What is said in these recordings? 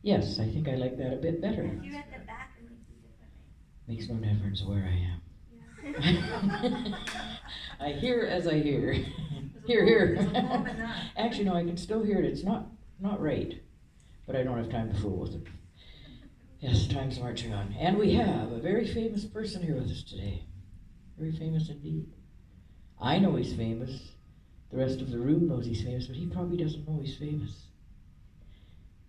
Yes, I think I like that a bit better. If you're at the back, it might be different. Makes no difference where I am. Yeah. I hear as I hear. Hear, hear. Actually, no, I can still hear it. It's not right, but I don't have time to fool with it. Yes, time's marching on. And we have a very famous person here with us today. Very famous indeed. I know he's famous. The rest of the room knows he's famous, but he probably doesn't know he's famous.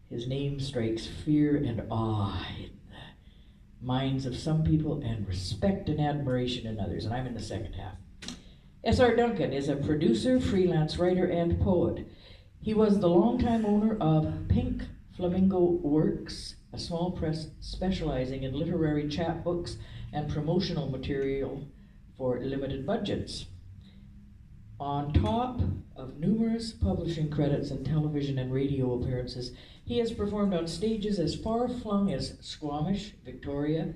His name strikes fear and awe in the minds of some people and respect and admiration in others, and I'm in the second half. S.R. Duncan is a producer, freelance writer, and poet. He was the longtime owner of Pink Flamingo Works, a small press specializing in literary chapbooks and promotional material for limited budgets. On top of numerous publishing credits and television and radio appearances, he has performed on stages as far-flung as Squamish, Victoria,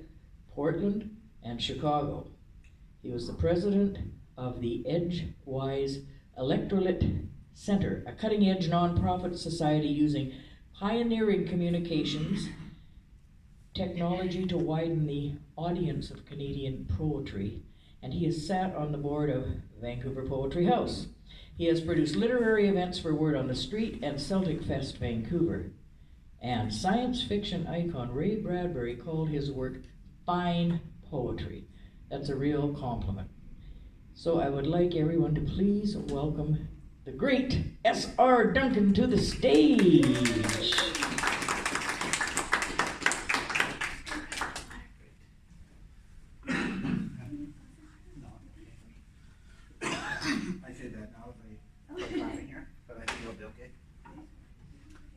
Portland, and Chicago. He was the president of the Edgewise Electrolyte Center, a cutting-edge nonprofit society using pioneering communications technology to widen the audience of Canadian poetry, and he has sat on the board of Vancouver Poetry House. He has produced literary events for Word on the Street and Celtic Fest Vancouver. And science fiction icon Ray Bradbury called his work fine poetry. That's a real compliment. So I would like everyone to please welcome the great S.R. Duncan to the stage.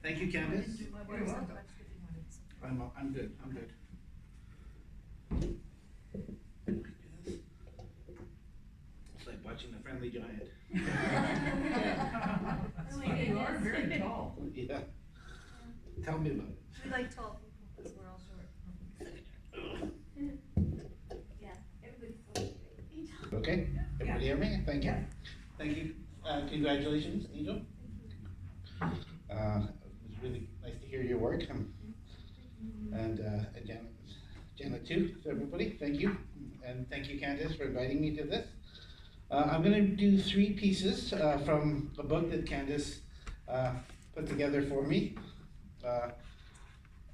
Thank you, Candace. You're welcome. I'm good. I'm good. It's like watching The Friendly Giant. You are very tall. Yeah. Tell me about it. We like tall people because we're all short. Yeah, everybody's so great. Okay. Everybody hear me? Thank you. Thank you. Congratulations, Angel. It was really nice to hear your work, and Janet too. So everybody, thank you, and thank you, Candace, for inviting me to this. I'm going to do 3 pieces from a book that Candace put together for me.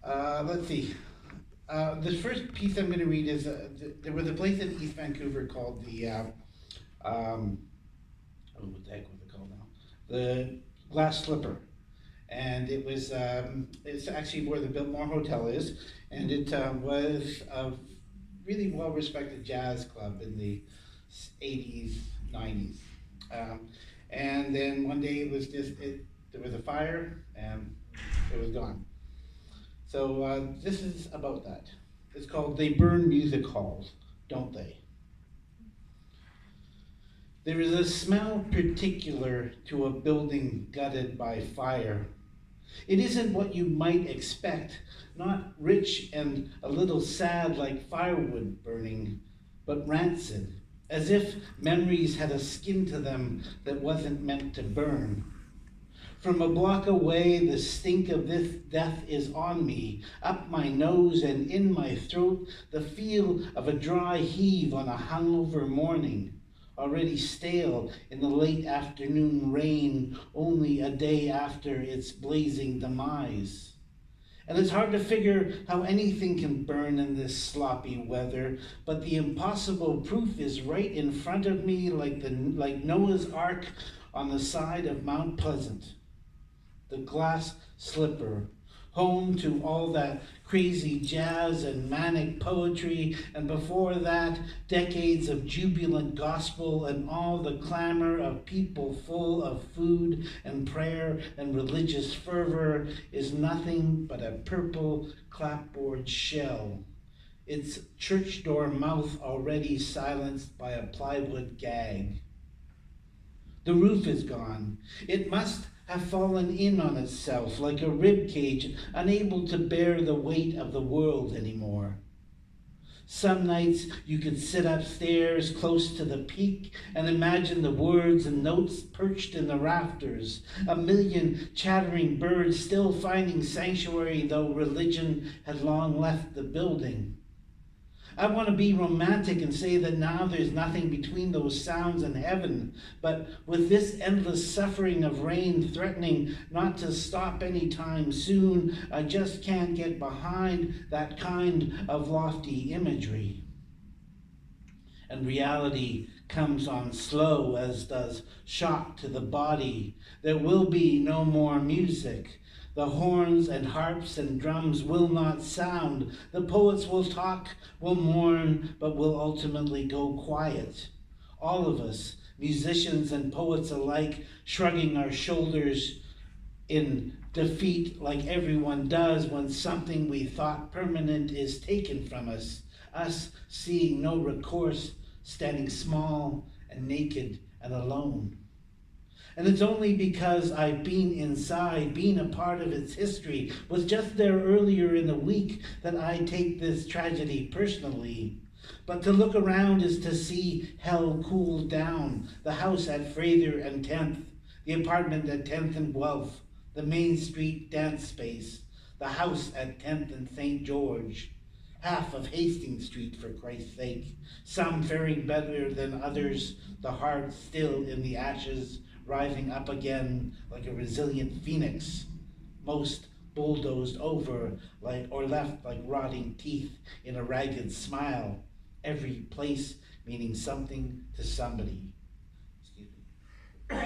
Let's see. The first piece I'm going to read is there was a place in East Vancouver called the what the heck was it called now? The Glass Slipper. And it was, it's actually where the Biltmore Hotel is, and it was a really well-respected jazz club in the 80s, 90s. And then one day it was just, there was a fire, and it was gone. So this is about that. It's called They Burn Music Halls, Don't They? There is a smell particular to a building gutted by fire. It isn't what you might expect, not rich and a little sad like firewood burning, but rancid, as if memories had a skin to them that wasn't meant to burn. From a block away, the stink of this death is on me, up my nose and in my throat, the feel of a dry heave on a hungover morning. Already stale in the late afternoon rain, only a day after its blazing demise. And it's hard to figure how anything can burn in this sloppy weather, but the impossible proof is right in front of me like Noah's Ark on the side of Mount Pleasant. The Glass Slipper, home to all that crazy jazz and manic poetry, and before that, decades of jubilant gospel and all the clamor of people full of food and prayer and religious fervor, is nothing but a purple clapboard shell, its church door mouth already silenced by a plywood gag. The roof is gone. It must have fallen in on itself like a rib cage, unable to bear the weight of the world anymore. Some nights you could sit upstairs close to the peak and imagine the words and notes perched in the rafters, a million chattering birds still finding sanctuary though religion had long left the building. I want to be romantic and say that now there's nothing between those sounds and heaven, but with this endless suffering of rain threatening not to stop anytime soon, I just can't get behind that kind of lofty imagery. And reality comes on slow, as does shock to the body. There will be no more music. The horns and harps and drums will not sound. The poets will talk, will mourn, but will ultimately go quiet. All of us, musicians and poets alike, shrugging our shoulders in defeat like everyone does when something we thought permanent is taken from us. Us seeing no recourse, standing small and naked and alone. And it's only because I've been inside, been a part of its history, was just there earlier in the week, that I take this tragedy personally. But to look around is to see hell cool down. The house at Fraser and 10th, the apartment at 10th and Guelph, the Main Street dance space, the house at 10th and St. George, half of Hastings Street, for Christ's sake, some faring better than others, the heart still in the ashes, rising up again like a resilient phoenix, most bulldozed over or left like rotting teeth in a ragged smile, every place meaning something to somebody. Excuse me.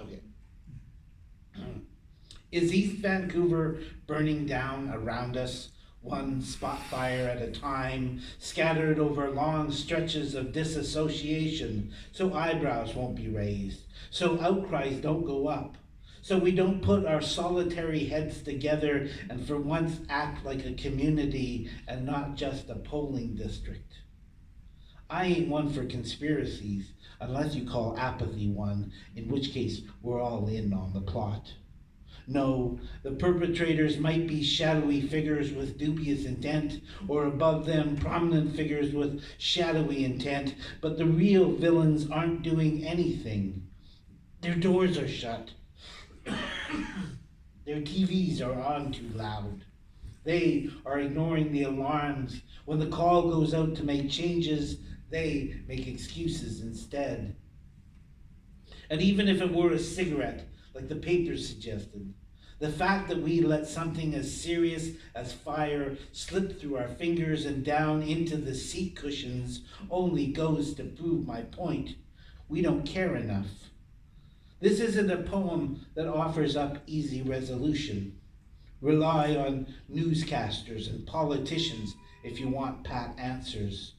Okay. Is East Vancouver burning down around us, one spot fire at a time, scattered over long stretches of disassociation, so eyebrows won't be raised, so outcries don't go up, so we don't put our solitary heads together and for once act like a community and not just a polling district? I ain't one for conspiracies, unless you call apathy one, in which case we're all in on the plot. No, the perpetrators might be shadowy figures with dubious intent, or above them prominent figures with shadowy intent, but the real villains aren't doing anything. Their doors are shut. Their TVs are on too loud. They are ignoring the alarms. When the call goes out to make changes, they make excuses instead. And even if it were a cigarette, like the paper suggested, the fact that we let something as serious as fire slip through our fingers and down into the seat cushions only goes to prove my point. We don't care enough. This isn't a poem that offers up easy resolution. Rely on newscasters and politicians if you want pat answers.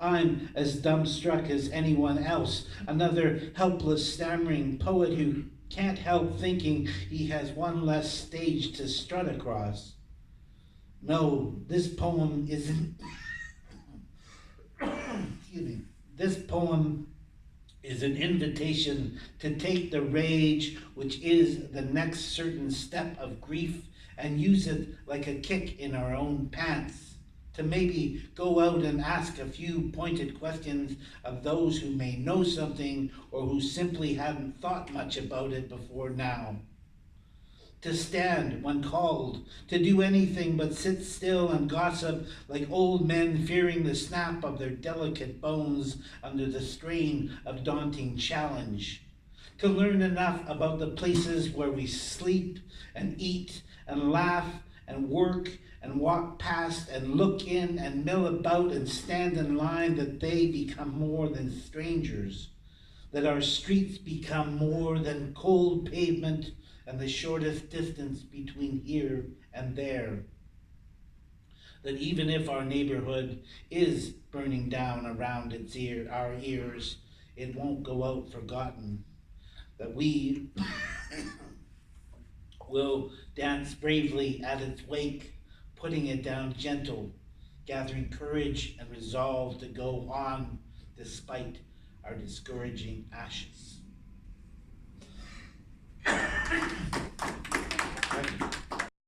I'm as dumbstruck as anyone else, another helpless, stammering poet who can't help thinking he has one less stage to strut across. No, this poem isn't... Excuse me. This poem is an invitation to take the rage, which is the next certain step of grief, and use it like a kick in our own pants. To maybe go out and ask a few pointed questions of those who may know something or who simply haven't thought much about it before now. To stand when called, to do anything but sit still and gossip like old men fearing the snap of their delicate bones under the strain of daunting challenge. To learn enough about the places where we sleep and eat and laugh and work and walk past and look in and mill about and stand in line, that they become more than strangers, that our streets become more than cold pavement and the shortest distance between here and there. That even if our neighborhood is burning down around our ears, it won't go out forgotten. That we will dance bravely at its wake, putting it down gentle, gathering courage and resolve to go on despite our discouraging ashes. Thank you.